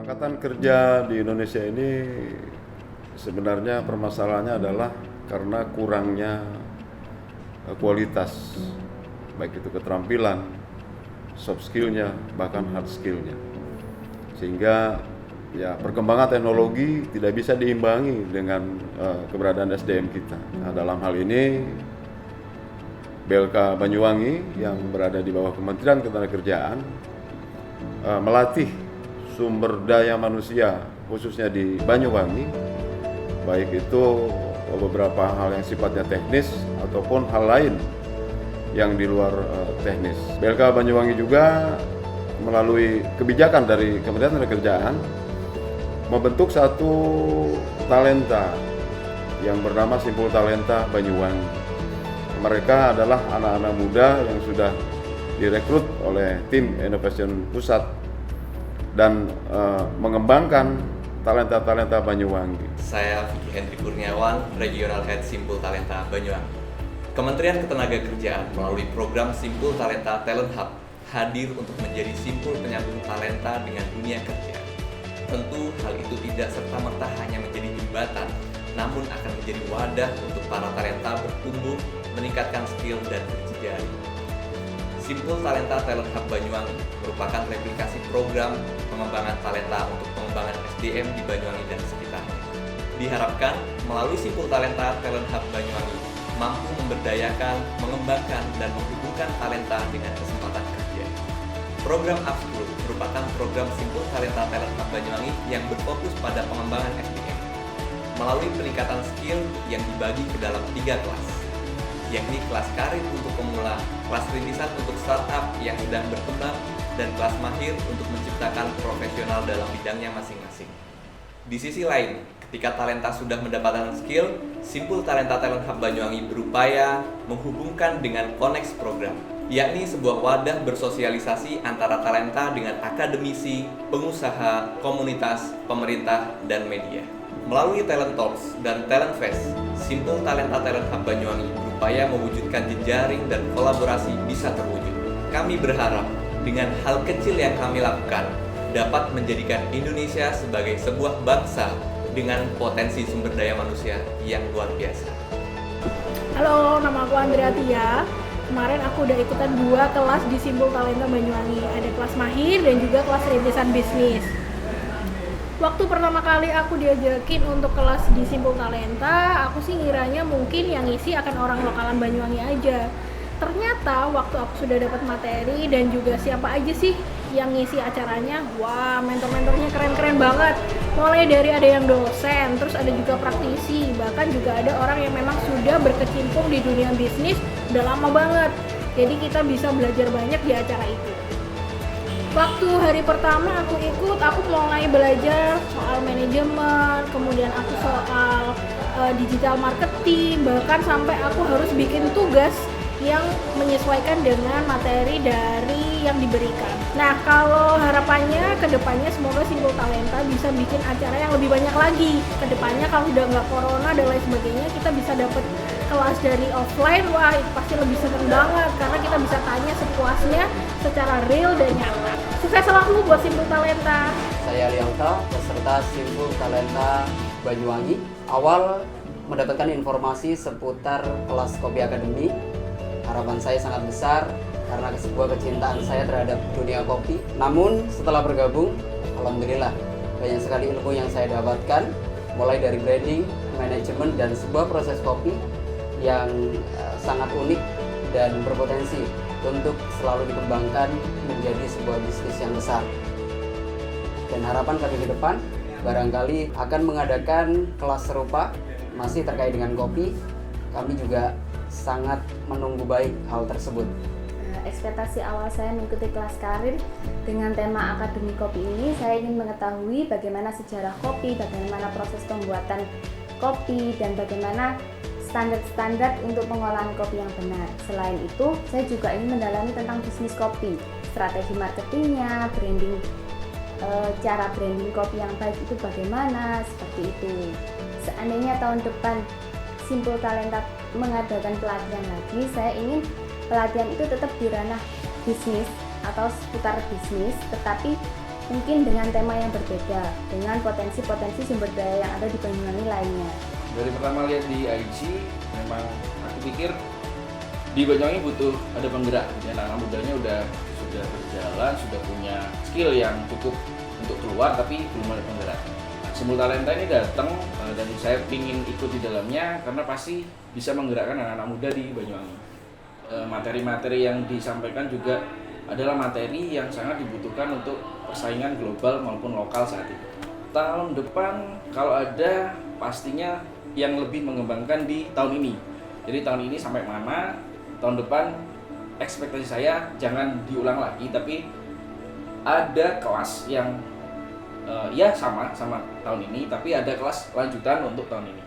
Angkatan kerja di Indonesia ini sebenarnya permasalahannya adalah karena kurangnya kualitas, baik itu keterampilan, soft skill-nya, bahkan hard skill-nya. Sehingga ya perkembangan teknologi tidak bisa diimbangi dengan keberadaan SDM kita. Nah, dalam hal ini BLK Banyuwangi yang berada di bawah Kementerian Ketenagakerjaan melatih sumber daya manusia khususnya di Banyuwangi, baik itu beberapa hal yang sifatnya teknis ataupun hal lain yang di luar teknis. BLK Banyuwangi juga melalui kebijakan dari Kementerian Ketenagakerjaan membentuk satu talenta yang bernama Simpul Talenta Banyuwangi. Mereka adalah anak-anak muda yang sudah direkrut oleh tim Innovation Pusat dan mengembangkan talenta-talenta Banyuwangi. Saya Vicky Hendri Kurniawan, Regional Head Simpul Talenta Banyuwangi. Kementerian Ketenagakerjaan melalui program Simpul Talenta Talent Hub hadir untuk menjadi simpul penyambung talenta dengan dunia kerja. Tentu hal itu tidak serta-merta hanya menjadi jembatan, namun akan menjadi wadah untuk para talenta bertumbuh, meningkatkan skill dan berjejaring. Simpul Talenta Talent Hub Banyuwangi merupakan replikasi program pengembangan talenta untuk pengembangan SDM di Banyuwangi dan sekitarnya. Diharapkan melalui Simpul Talenta Talent Hub Banyuwangi mampu memberdayakan, mengembangkan, dan menghubungkan talenta dengan kesempatan kerja. Program Upskilling merupakan program Simpul Talenta Talent Hub Banyuwangi yang berfokus pada pengembangan SDM melalui peningkatan skill yang dibagi ke dalam 3 kelas, yakni kelas karir untuk pemula, kelas rintisan untuk startup yang sedang berkembang, dan kelas mahir untuk menciptakan profesional dalam bidangnya masing-masing. Di sisi lain, ketika talenta sudah mendapatkan skill, Simpul Talenta Talent Hub Banyuwangi berupaya menghubungkan dengan Connect program, yakni sebuah wadah bersosialisasi antara talenta dengan akademisi, pengusaha, komunitas, pemerintah, dan media. Melalui Talent Talks dan Talent Fest, Simpul Talenta Talent Hub Banyuwangi berupaya mewujudkan jejaring dan kolaborasi bisa terwujud. Kami berharap dengan hal kecil yang kami lakukan dapat menjadikan Indonesia sebagai sebuah bangsa dengan potensi sumber daya manusia yang luar biasa. Halo, nama aku Andrea Tia. Kemarin aku udah ikutan 2 kelas di Simpul Talenta Banyuwangi. Ada kelas mahir dan juga kelas rintisan bisnis. Waktu pertama kali aku diajakin untuk kelas di Simpul Talenta, aku sih ngiranya mungkin yang ngisi akan orang lokalan Banyuwangi aja. Ternyata waktu aku sudah dapat materi dan juga siapa aja sih yang ngisi acaranya, wah mentor-mentornya keren-keren banget. Mulai dari ada yang dosen, terus ada juga praktisi, bahkan juga ada orang yang memang sudah berkecimpung di dunia bisnis udah lama banget. Jadi kita bisa belajar banyak di acara itu. Waktu hari pertama aku ikut, aku mulai belajar soal manajemen, kemudian aku soal digital marketing, bahkan sampai aku harus bikin tugas yang menyesuaikan dengan materi dari yang diberikan. Nah, kalau harapannya ke depannya semoga Simpul Talenta bisa bikin acara yang lebih banyak lagi. Ke depannya kalau udah nggak corona dan lain sebagainya, kita bisa dapat kelas dari offline, wah itu pasti lebih seneng banget karena kita bisa tanya sepuasnya secara real dan nyata. Sukses selalu buat Simpul Talenta. Saya Liangta, peserta Simpul Talenta Banyuwangi. Awal mendapatkan informasi seputar kelas Kopi Akademi. Harapan saya sangat besar karena sebuah kecintaan saya terhadap dunia kopi. Namun setelah bergabung, alhamdulillah banyak sekali ilmu yang saya dapatkan, mulai dari branding, manajemen, dan sebuah proses kopi yang sangat unik dan berpotensi untuk selalu dikembangkan menjadi sebuah bisnis yang besar. Dan harapan kami ke depan barangkali akan mengadakan kelas serupa masih terkait dengan kopi. Kami juga sangat menunggu baik hal tersebut. Ekspektasi awal saya mengikuti kelas karir dengan tema Akademi Kopi ini, saya ingin mengetahui bagaimana sejarah kopi, bagaimana proses pembuatan kopi, dan bagaimana standar-standar untuk pengolahan kopi yang benar. Selain itu, saya juga ingin mendalami tentang bisnis kopi, strategi marketingnya, branding, cara branding kopi yang baik itu bagaimana, seperti itu. Seandainya tahun depan Simpul Talenta mengadakan pelatihan lagi, saya ingin pelatihan itu tetap di ranah bisnis atau seputar bisnis, tetapi mungkin dengan tema yang berbeda, dengan potensi-potensi sumber daya yang ada di Banyuwangi lainnya. Dari pertama lihat di IG, memang aku pikir di Banyuwangi butuh ada penggerak. Ya, anak mudanya sudah berjalan, sudah punya skill yang cukup untuk keluar, tapi belum ada penggerak. Simbol Talenta ini datang dan saya ingin ikut di dalamnya karena pasti bisa menggerakkan anak-anak muda di Banyuwangi. Materi-materi yang disampaikan juga adalah materi yang sangat dibutuhkan untuk persaingan global maupun lokal saat ini. Tahun depan kalau ada pastinya yang lebih mengembangkan di tahun ini. Jadi tahun ini sampai mana, tahun depan ekspektasi saya jangan diulang lagi, tapi ada kelas yang ya sama tahun ini, tapi ada kelas lanjutan untuk tahun ini.